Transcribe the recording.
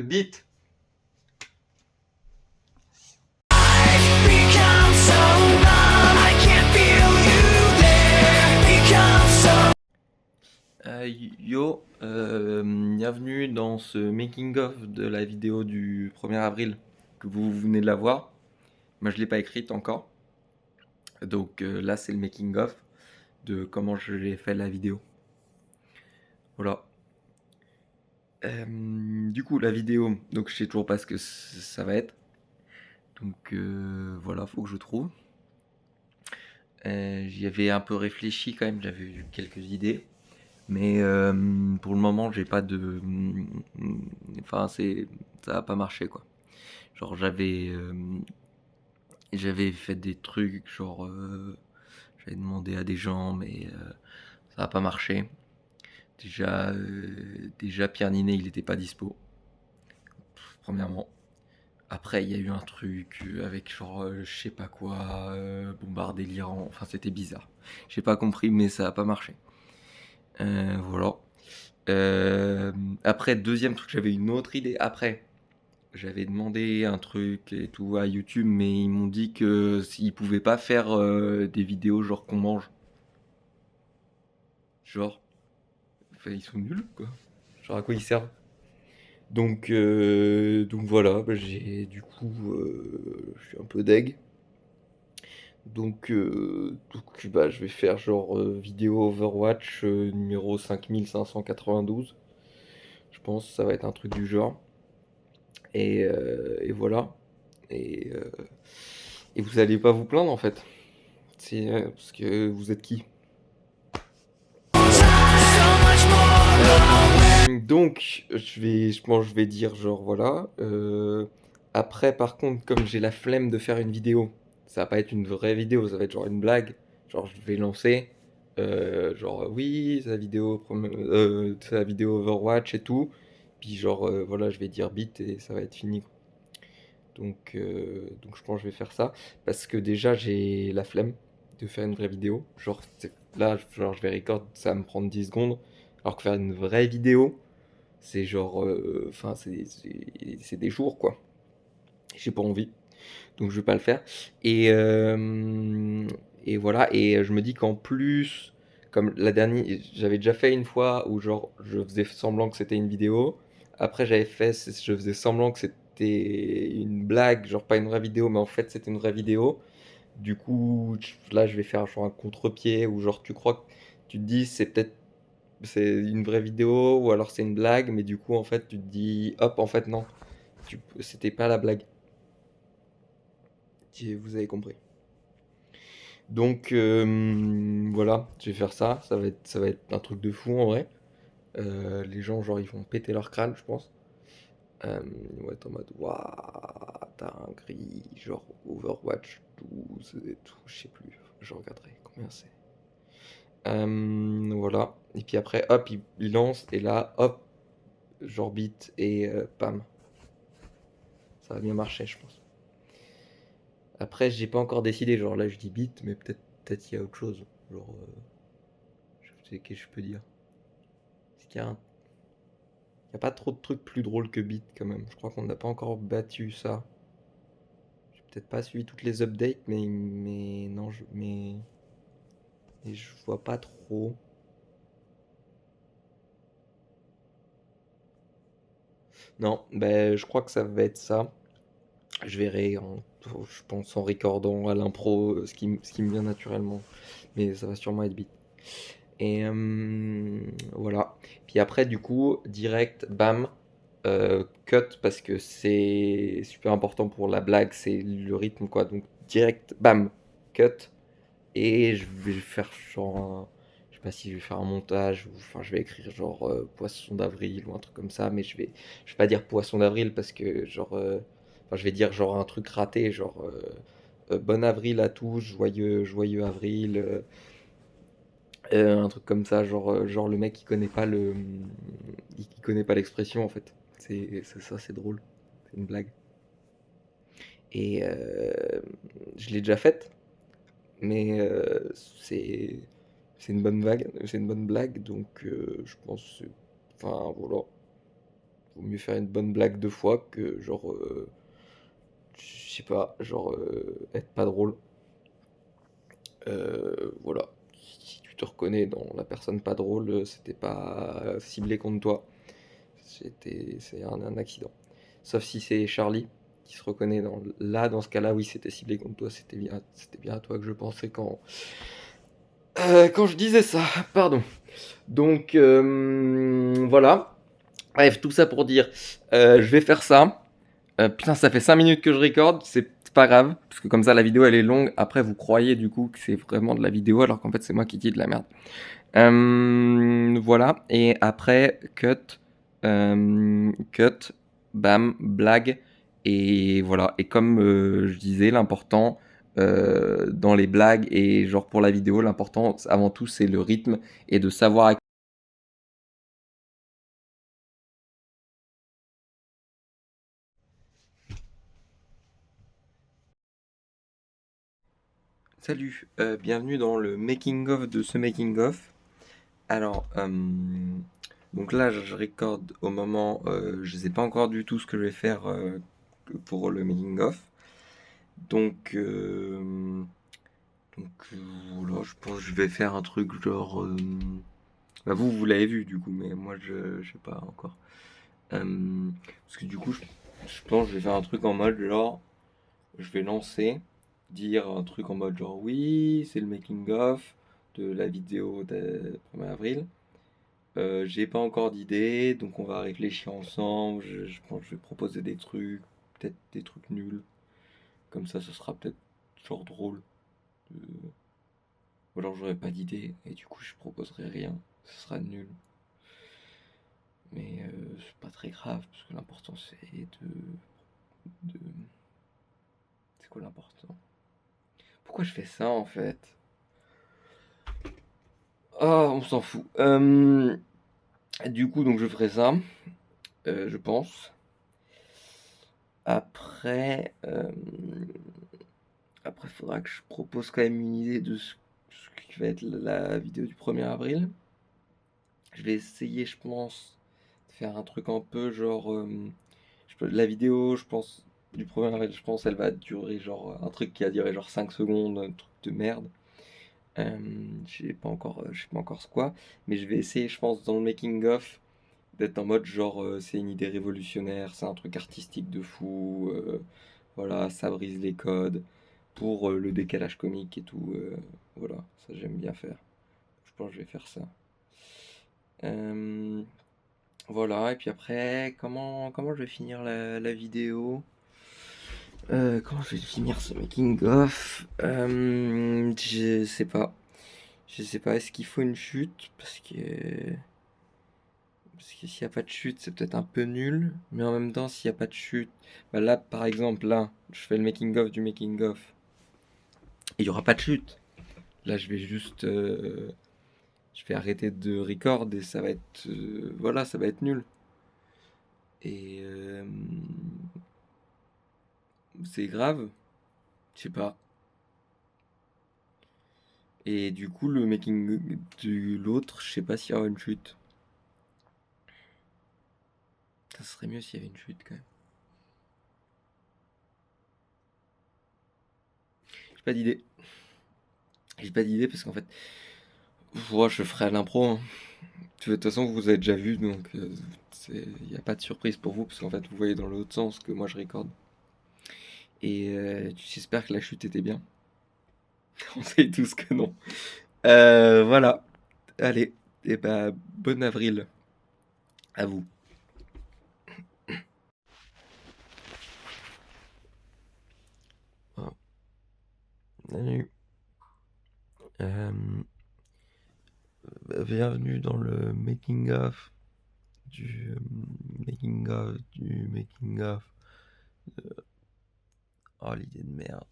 Beat. Yo, bienvenue dans ce making-of de la vidéo du 1er avril que vous venez de la voir. Moi je l'ai pas écrite encore. Donc là c'est le making-of de comment j'ai fait la vidéo. Voilà. Du coup la vidéo, donc je sais toujours pas ce que ça va être. Donc voilà, faut que je trouve. J'y avais un peu réfléchi quand même, j'avais eu quelques idées. Mais pour le moment, j'ai pas de. Enfin, ça a pas marché quoi. Genre, j'avais fait des trucs, genre, j'avais demandé à des gens, mais ça a pas marché. Déjà Pierre Ninet, il était pas dispo, premièrement. Après, il y a eu un truc avec genre, je sais pas quoi, bombardé l'Iran. Enfin, c'était bizarre. J'ai pas compris, mais ça a pas marché. Voilà. Euh, Après, deuxième truc, j'avais une autre idée. Après, j'avais demandé un truc et tout à YouTube, mais ils m'ont dit que s'ils pouvaient pas faire des vidéos genre qu'on mange. Genre, enfin, ils sont nuls quoi. Genre à quoi ils servent? Donc voilà, bah, du coup, je suis un peu deg. Donc bah, je vais faire genre vidéo Overwatch numéro 5592. Je pense que ça va être un truc du genre. Et voilà. Et, euh, et vous allez pas vous plaindre en fait. C'est parce que vous êtes qui? Donc je pense que je vais dire genre voilà. Après par contre comme j'ai la flemme de faire une vidéo, ça va pas être une vraie vidéo, ça va être genre une blague. Genre je vais lancer genre oui c'est la vidéo Overwatch et tout. Puis genre voilà je vais dire beat et ça va être fini. Donc je pense que je vais faire ça. Parce que déjà, j'ai la flemme de faire une vraie vidéo. Genre, là, genre, je vais record, ça va me prendre 10 secondes. Alors que faire une vraie vidéo, c'est genre. Enfin, c'est des jours, quoi. J'ai pas envie. Donc je vais pas le faire. Et, euh, et voilà. Et je me dis qu'en plus, comme la dernière, j'avais déjà fait une fois où genre je faisais semblant que c'était une vidéo. Après je faisais semblant que c'était une blague, genre pas une vraie vidéo, mais en fait c'était une vraie vidéo. Du coup, là je vais faire genre un contre-pied où genre tu crois que tu te dis c'est une vraie vidéo ou alors c'est une blague, mais du coup en fait tu te dis hop en fait non, c'était pas la blague. Vous avez compris. Donc voilà, je vais faire ça. Ça va être un truc de fou en vrai. Les gens, genre, ils vont péter leur crâne, je pense. Ils vont être en mode, waouh, t'as un gris, genre Overwatch 12 et tout, je sais plus. Je regarderai combien c'est. Voilà. Et puis après, hop, il lance, et là, hop, j'orbite, et pam. Ça va bien marcher, je pense. Après, j'ai pas encore décidé, genre là, je dis bit, mais peut-être il y a autre chose. Genre, je sais que je peux dire. Est-ce qu'il y a un Y a pas trop de trucs plus drôles que Beat quand même. Je crois qu'on n'a pas encore battu ça. J'ai peut-être pas suivi toutes les updates, mais non, mais je vois pas trop. Non, ben je crois que ça va être ça. Je verrai, je pense en recordant à l'impro ce qui me vient naturellement. Mais ça va sûrement être Beat. Et voilà. Puis après, du coup, direct, bam, cut parce que c'est super important pour la blague, c'est le rythme quoi. Donc direct, bam, cut. Et je vais faire genre je sais pas si je vais faire un montage ou enfin je vais écrire genre poisson d'avril ou un truc comme ça, mais je vais pas dire poisson d'avril parce que genre enfin je vais dire genre un truc raté, genre bon avril à tous, joyeux avril. Un truc comme ça, genre le mec il connaît pas l'expression en fait. C'est ça, c'est drôle. C'est une blague. Et je l'ai déjà faite, mais c'est une bonne vague, c'est une bonne blague, donc je pense, enfin voilà, vaut mieux faire une bonne blague 2 fois que genre, je sais pas, genre être pas drôle. Voilà. Si tu te reconnais dans la personne pas drôle, c'était pas ciblé contre toi. C'est un accident. Sauf si c'est Charlie qui se reconnaît dans ce cas-là, oui, c'était ciblé contre toi. C'était bien à toi que je pensais quand je disais ça. Pardon. Donc voilà. Bref, tout ça pour dire, je vais faire ça. Putain, ça fait 5 minutes que je recorde, c'est pas grave, parce que comme ça la vidéo elle est longue. Après, vous croyez du coup que c'est vraiment de la vidéo, alors qu'en fait c'est moi qui dis de la merde. Voilà, et après, cut, bam, blague, et voilà. Et comme je disais, l'important dans les blagues et genre pour la vidéo, l'important avant tout c'est le rythme et de savoir. Salut, bienvenue dans le making of de ce making of. Alors, donc là, je record au moment, je sais pas encore du tout ce que je vais faire pour le making of. Donc, voilà, je pense que je vais faire un truc genre, bah vous l'avez vu du coup, mais moi je sais pas encore. Parce que du coup, je pense que je vais faire un truc en mode genre, je vais lancer, dire un truc en mode genre oui, c'est le making of de la vidéo de 1er avril. J'ai pas encore d'idée, donc on va réfléchir ensemble. Je pense que je vais proposer des trucs, peut-être des trucs nuls. Comme ça, ce sera peut-être genre drôle. Euh, Ou alors j'aurai pas d'idée et du coup je proposerai rien. Ce sera nul. Mais c'est pas très grave parce que l'important de... C'est quoi l'important? Pourquoi je fais ça en fait? Ah, on s'en fout. Du coup, donc je ferai ça, je pense. Après, après, faudra que je propose quand même une idée de ce qui va être la vidéo du 1er avril. Je vais essayer, je pense, de faire un truc un peu genre. La vidéo, je pense, du 1er avril, je pense, elle va durer genre. Un truc qui a duré genre 5 secondes, un truc de merde. Je sais pas encore ce quoi, mais je vais essayer, je pense, dans le making-of, d'être en mode genre c'est une idée révolutionnaire, c'est un truc artistique de fou, voilà, ça brise les codes pour le décalage comique et tout, voilà, ça j'aime bien faire. Je pense que je vais faire ça. Euh, voilà, et puis après, comment je vais finir la vidéo? Comment je vais finir ce making of? Je sais pas. Je sais pas, est-ce qu'il faut une chute? Parce que s'il n'y a pas de chute, c'est peut-être un peu nul. Mais en même temps, s'il n'y a pas de chute, bah là, par exemple, là, je fais le making-of du making-of. Et il n'y aura pas de chute. Là, je vais juste. Je vais arrêter de record et ça va être. Voilà, ça va être nul. Et. C'est grave. Je sais pas. Et du coup, le making de l'autre, je sais pas s'il y aura une chute. Ça serait mieux s'il y avait une chute quand même. J'ai pas d'idée. J'ai pas d'idée parce qu'en fait, moi, je ferai à l'impro, hein. De toute façon, vous avez déjà vu, donc il n'y a pas de surprise pour vous, parce qu'en fait, vous voyez dans l'autre sens que moi je recorde. Et j'espère que la chute était bien. On sait tous que non. Voilà. Allez, et bah, bon avril à vous. Ah, salut. Bienvenue dans le making of du making of. Oh, l'idée de merde.